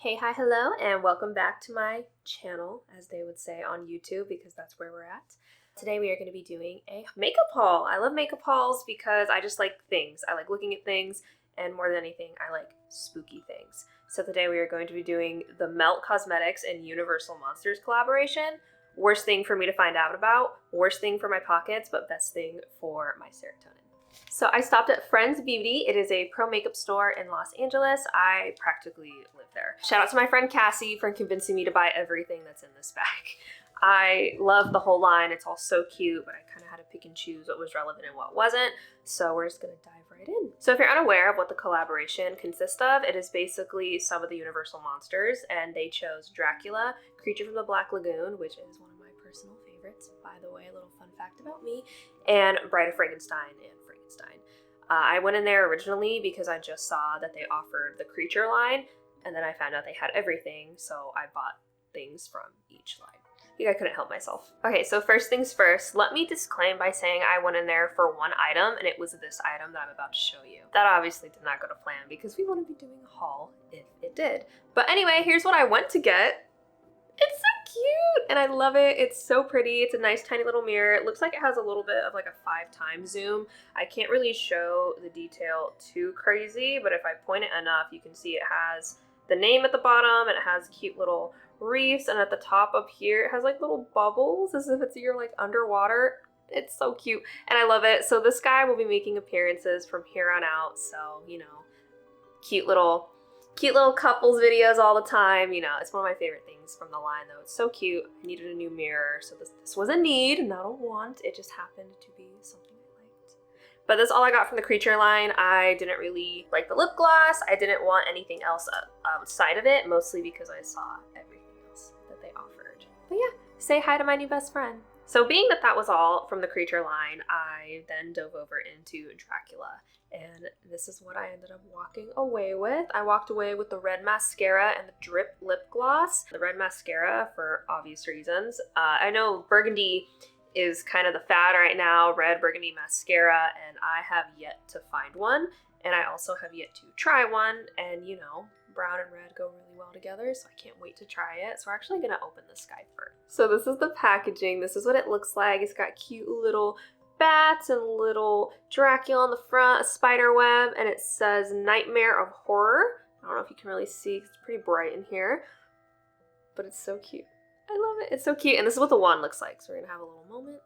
Hey, hi, hello, and welcome back to my channel, as they would say on YouTube, because that's where we're at. Today we are going to be doing a makeup haul. I love makeup hauls because I just like things. I like looking at things, and more than anything, I like spooky things. So today we are going to be doing the Melt Cosmetics and Universal Monsters collaboration. Worst thing for me to find out about, worst thing for my pockets, but best thing for my serotonin. So I stopped at Friends Beauty. It is a pro makeup store in Los Angeles. I practically live there. Shout out to my friend Cassie for convincing me to buy everything that's in this bag. I love the whole line. It's all so cute, but I kind of had to pick and choose what was relevant and what wasn't. So we're just gonna dive right in. So if you're unaware of what the collaboration consists of, it is basically some of the Universal monsters, and they chose Dracula, Creature from the Black Lagoon, which is one of my personal favorites, by the way, a little fun fact about me, and Bride of Frankenstein and Frankenstein. I went in there originally because I just saw that they offered the Creature line, and then I found out they had everything, so I bought things from each line. I think I couldn't help myself. Okay, so first things first, let me disclaim by saying I went in there for one item, and it was this item that I'm about to show you. That obviously did not go to plan because we wouldn't be doing a haul if it did. But anyway, here's what I went to get. It's so cute and I love it. It's so pretty. It's a nice tiny little mirror. It looks like it has a little bit of like a 5x zoom. I can't really show the detail too crazy, but if I point it enough, you can see it has the name at the bottom and it has cute little reefs, and at the top up here it has like little bubbles as if you're like underwater. It's so cute and I love it. So this guy will be making appearances from here on out, so you know, cute little couples videos all the time. You know, it's one of my favorite things from the line though. It's so cute. I needed a new mirror, so this was a need, not a want. It just happened to be something I liked. But that's all I got from the Creature line. I didn't really like the lip gloss. I didn't want anything else outside of it, mostly because I saw everything else that they offered. But yeah, say hi to my new best friend. So being that that was all from the Creature line, I then dove over into Dracula. And this is what I ended up walking away with. I walked away with the red mascara and the drip lip gloss. The red mascara for obvious reasons. I know burgundy is kind of the fad right now, red burgundy mascara, and I have yet to find one. And I also have yet to try one, and you know, brown and red go really well together, so I can't wait to try it. So we're actually gonna open this guy first. So this is the packaging. This is what it looks like. It's got cute little bats and little Dracula on the front, a spider web, and it says Nightmare of Horror. I don't know if you can really see because it's pretty bright in here, but it's so cute. I love it. It's so cute. And this is what the wand looks like. So we're gonna have a little moment.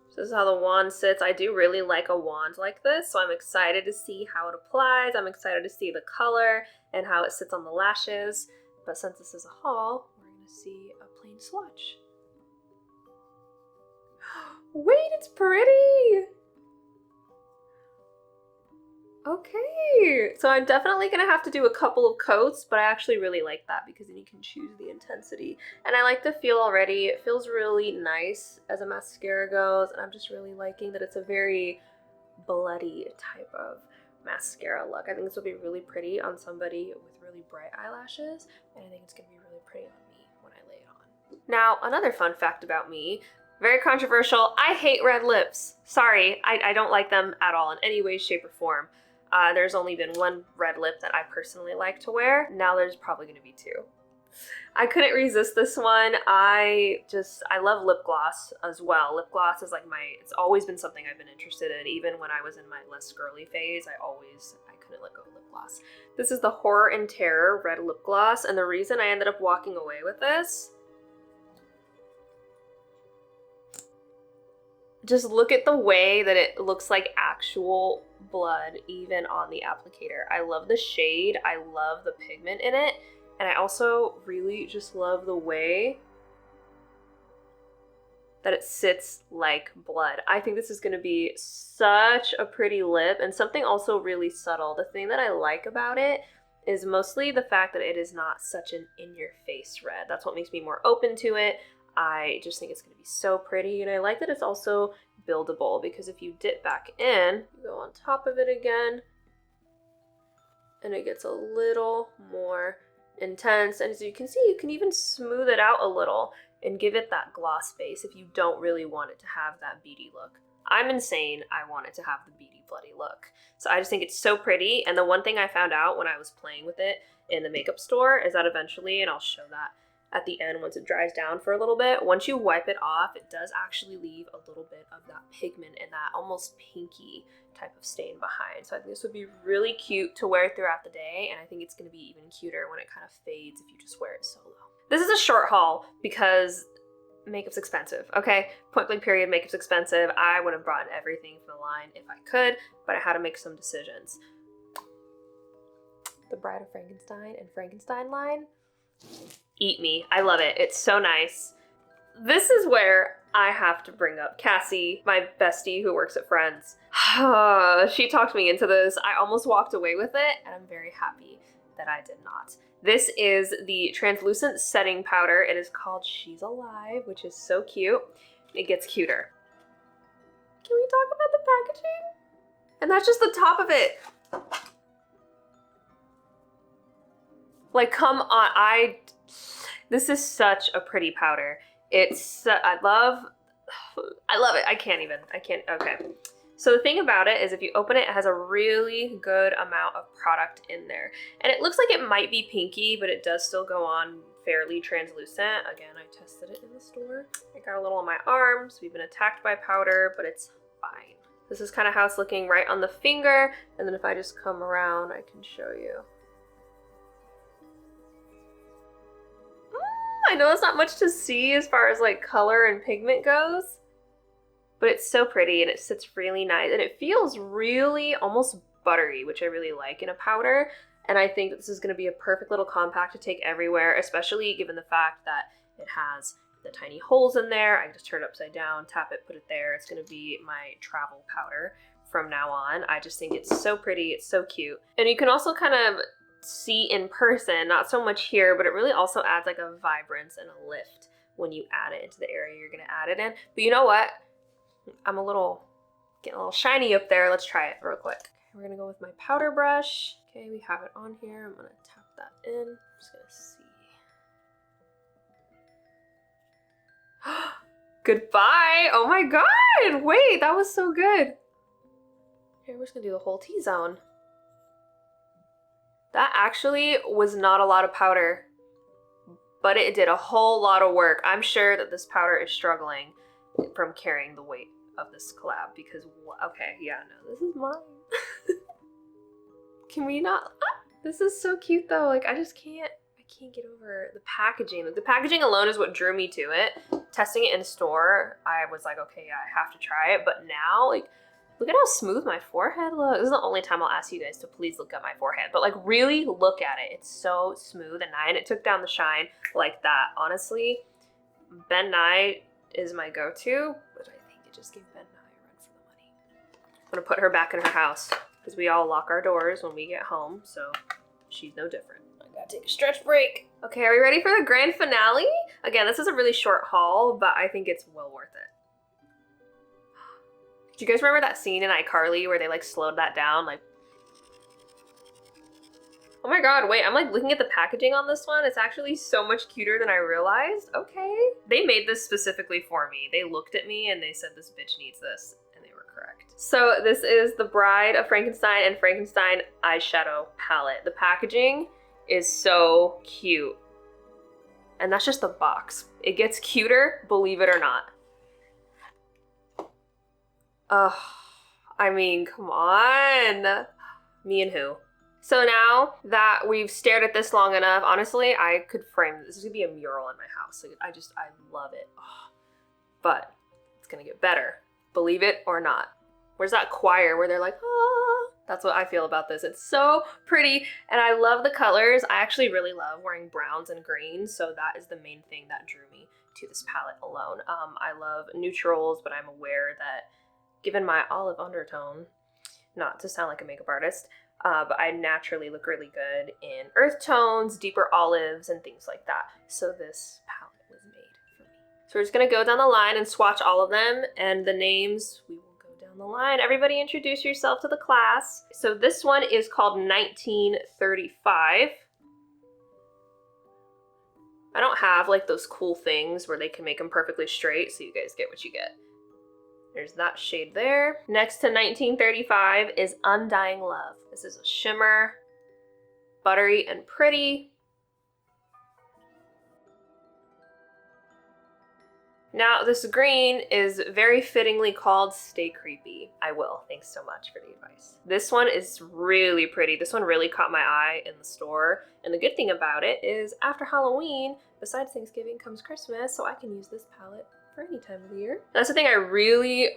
So this is how the wand sits. I do really like a wand like this, so I'm excited to see how it applies. I'm excited to see the color and how it sits on the lashes. But since this is a haul, we're gonna see a plain swatch. Wait, it's pretty! Okay, so I'm definitely gonna have to do a couple of coats, but I actually really like that because then you can choose the intensity. And I like the feel already. It feels really nice as a mascara goes, and I'm just really liking that it's a very bloody type of mascara look. I think this will be really pretty on somebody with really bright eyelashes, and I think it's gonna be really pretty on me when I lay it on. Now, another fun fact about me, very controversial, I hate red lips. Sorry, I don't like them at all in any way, shape, or form. There's only been one red lip that I personally like to wear. Now there's probably gonna be two. I couldn't resist this one. I love lip gloss as well. Lip gloss is like it's always been something I've been interested in. Even when I was in my less girly phase, I couldn't let go of lip gloss. This is the Horror and Terror red lip gloss, and the reason I ended up walking away with this, just look at the way that it looks like actual blood even on the applicator. I love the shade, I love the pigment in it, and I also really just love the way that it sits like blood. I think this is gonna be such a pretty lip, and something also really subtle. The thing that I like about it is mostly the fact that it is not such an in-your-face red. That's what makes me more open to it. I just think it's going to be so pretty, and I like that it's also buildable because if you dip back in, you go on top of it again, and it gets a little more intense. And as you can see, you can even smooth it out a little and give it that gloss base if you don't really want it to have that beady look. I'm insane. I want it to have the beady, bloody look. So I just think it's so pretty. And the one thing I found out when I was playing with it in the makeup store is that eventually, and I'll show that at the end once it dries down for a little bit, once you wipe it off, it does actually leave a little bit of that pigment and that almost pinky type of stain behind. So I think this would be really cute to wear throughout the day, and I think it's going to be even cuter when it kind of fades if you just wear it solo. This is a short haul because makeup's expensive, okay? Point blank period, makeup's expensive. I would have brought everything from the line if I could, but I had to make some decisions. The Bride of Frankenstein and Frankenstein line, eat me. I love it. It's so nice. This is where I have to bring up Cassie, my bestie who works at Friends. She talked me into this. I almost walked away with it, and I'm very happy that I did not. This is the translucent setting powder. It is called She's Alive, which is so cute. It gets cuter. Can we talk about the packaging? And that's just the top of it. Like, come on, this is such a pretty powder. I love it. I can't, okay. So the thing about it is if you open it, it has a really good amount of product in there. And it looks like it might be pinky, but it does still go on fairly translucent. Again, I tested it in the store. I got a little on my arms. We've been attacked by powder, but it's fine. This is kind of how it's looking right on the finger. And then if I just come around, I can show you. I know that's not much to see as far as like color and pigment goes, but it's so pretty and it sits really nice and it feels really almost buttery, which I really like in a powder. And I think that this is going to be a perfect little compact to take everywhere, especially given the fact that it has the tiny holes in there. I can just turn it upside down, tap it, put it there. It's going to be my travel powder from now on. I just think it's so pretty. It's so cute. And you can also kind of see in person, not so much here, but it really also adds like a vibrance and a lift when you add it into the area you're going to add it in. But you know what? I'm getting a little shiny up there. Let's try it real quick. We're going to go with my powder brush. Okay, we have it on here. I'm going to tap that in. I'm just going to see. Goodbye. Oh my God. Wait, that was so good. Here, we're just going to do the whole T-zone. That actually was not a lot of powder, but it did a whole lot of work. I'm sure that this powder is struggling from carrying the weight of this collab because, okay, yeah, no, this is mine. Can we not? This is so cute though. Like, I can't get over the packaging. Like, the packaging alone is what drew me to it. Testing it in store, I was like, okay, yeah, I have to try it. But now, like, look at how smooth my forehead looks. This is the only time I'll ask you guys to please look at my forehead, but like really look at it. It's so smooth and nice, and it took down the shine like that. Honestly, Ben Nye is my go-to, but I think it just gave Ben Nye a run for the money. I'm gonna put her back in her house because we all lock our doors when we get home, so she's no different. I gotta take a stretch break. Okay, are we ready for the grand finale? Again, this is a really short haul, but I think it's well worth it. Do you guys remember that scene in iCarly where they like slowed that down? Like, oh my God, wait, I'm like looking at the packaging on this one. It's actually so much cuter than I realized. Okay. They made this specifically for me. They looked at me and they said, this bitch needs this. And they were correct. So this is the Bride of Frankenstein and Frankenstein eyeshadow palette. The packaging is so cute. And that's just the box. It gets cuter, believe it or not. I mean, come on. Me and who? So now that we've stared at this long enough, honestly, I could frame this. This is gonna be a mural in my house. Like, I love it. Oh, but it's gonna get better. Believe it or not. Where's that choir where they're like, ah? That's what I feel about this. It's so pretty, and I love the colors. I actually really love wearing browns and greens, so that is the main thing that drew me to this palette alone. I love neutrals, but I'm aware that given my olive undertone, not to sound like a makeup artist, but I naturally look really good in earth tones, deeper olives, and things like that. So this palette was made for me. So we're just gonna go down the line and swatch all of them, and the names, we will go down the line. Everybody introduce yourself to the class. So this one is called 1935. I don't have like those cool things where they can make them perfectly straight, so you guys get what you get. There's that shade there. Next to 1935 is Undying Love. This is a shimmer. buttery and pretty. Now, this green is very fittingly called Stay Creepy. I will. Thanks so much for the advice. This one is really pretty. This one really caught my eye in the store. And the good thing about it is after Halloween, besides Thanksgiving, comes Christmas, so I can use this palette for any time of the year. That's the thing I really...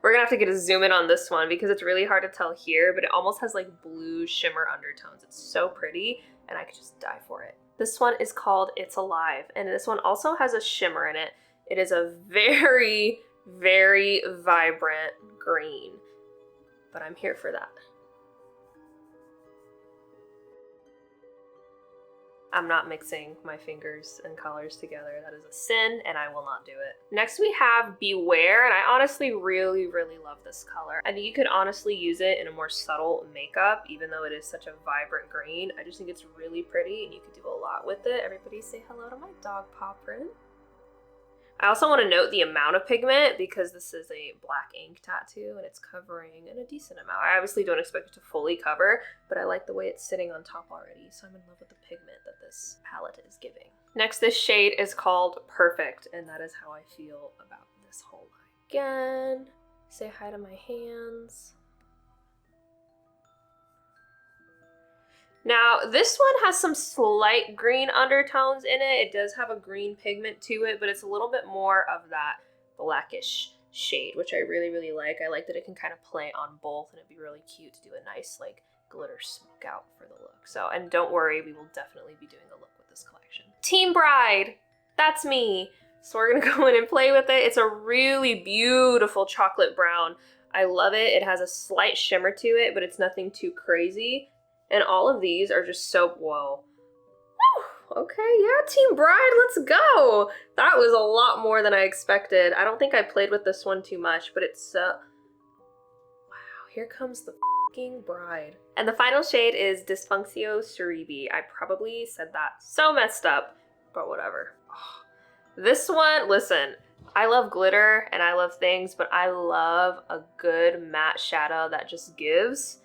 we're gonna have to get a zoom in on this one because it's really hard to tell here, but it almost has like blue shimmer undertones. It's so pretty, and I could just die for it. This one is called It's Alive, and this one also has a shimmer in it. It is a very, very vibrant green, but I'm here for that. I'm not mixing my fingers and colors together. That is a sin, and I will not do it. Next we have Beware, and I honestly really, really love this color. I think you could honestly use it in a more subtle makeup, even though it is such a vibrant green. I just think it's really pretty, and you could do a lot with it. Everybody say hello to my dog paw print. I also want to note the amount of pigment because this is a black ink tattoo and it's covering in a decent amount. I obviously don't expect it to fully cover, but I like the way it's sitting on top already, so I'm in love with the pigment that this palette is giving. Next, this shade is called Perfect, and that is how I feel about this whole line. Again, say hi to my hands. Now, this one has some slight green undertones in it. It does have a green pigment to it, but it's a little bit more of that blackish shade, which I really, really like. I like that it can kind of play on both, and it'd be really cute to do a nice, like, glitter smoke out for the look. So, and don't worry, we will definitely be doing a look with this collection. Team Bride! That's me! So we're gonna go in and play with it. It's a really beautiful chocolate brown. I love it. It has a slight shimmer to it, but it's nothing too crazy. And all of these are just so, whoa. Whew, okay, yeah, Team Bride, let's go. That was a lot more than I expected. I don't think I played with this one too much, but it's wow, here comes the fucking bride. And the final shade is Dysfuncio Cerebi. I probably said that so messed up, but whatever. Oh, this one, listen, I love glitter and I love things, but I love a good matte shadow that just gives.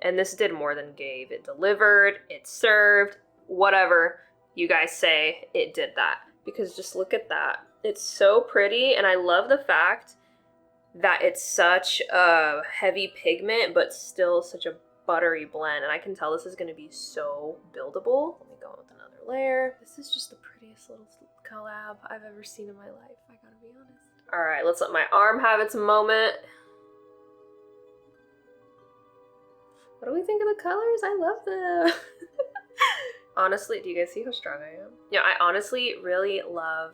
And this did more than gave. It delivered, it served, whatever you guys say, it did that. Because just look at that. It's so pretty, and I love the fact that it's such a heavy pigment, but still such a buttery blend. And I can tell this is gonna be so buildable. Let me go with another layer. This is just the prettiest little collab I've ever seen in my life, I gotta be honest. All right, let's let my arm have its moment. What do we think of the colors? I love them. Honestly, do you guys see how strong I am? Yeah, I honestly really love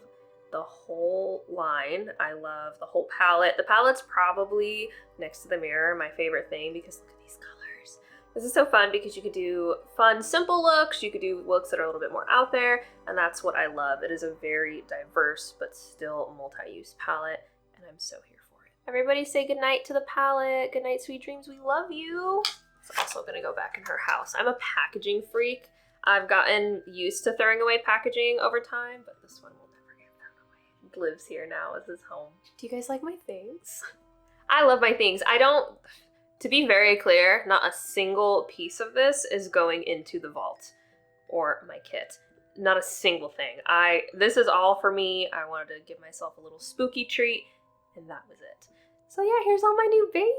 the whole line. I love the whole palette. The palette's probably, next to the mirror, my favorite thing because look at these colors. This is so fun because you could do fun, simple looks. You could do looks that are a little bit more out there, and that's what I love. It is a very diverse but still multi-use palette, and I'm so here for it. Everybody say goodnight to the palette. Good night, sweet dreams. We love you. It's also gonna go back in her house. I'm a packaging freak. I've gotten used to throwing away packaging over time, but this one will never get thrown away. It lives here now as his home. Do you guys like my things? I love my things. To be very clear, not a single piece of this is going into the vault or my kit. Not a single thing. This is all for me. I wanted to give myself a little spooky treat, and that was it. So yeah, here's all my new babies.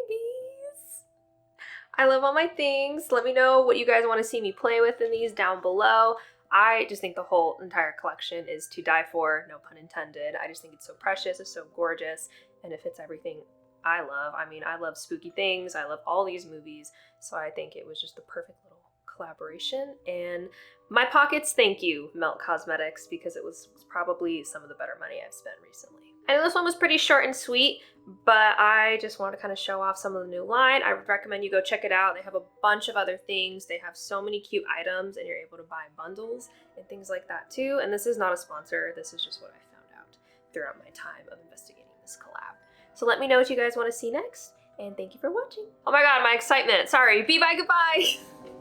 I love all my things. Let me know what you guys want to see me play with in these down below. I just think the whole entire collection is to die for, no pun intended. I just think it's so precious, it's so gorgeous, and it fits everything I love. I mean, I love spooky things, I love all these movies, so I think it was just the perfect little collaboration. And my pockets, thank you, Melt Cosmetics, because it was probably some of the better money I've spent recently. I know this one was pretty short and sweet, but I just want to kind of show off some of the new line. I would recommend you go check it out. They have a bunch of other things. They have so many cute items, and you're able to buy bundles and things like that too. And this is not a sponsor. This is just what I found out throughout my time of investigating this collab. So let me know what you guys want to see next, and thank you for watching. Oh my god, my excitement. Sorry. Bye-bye, goodbye.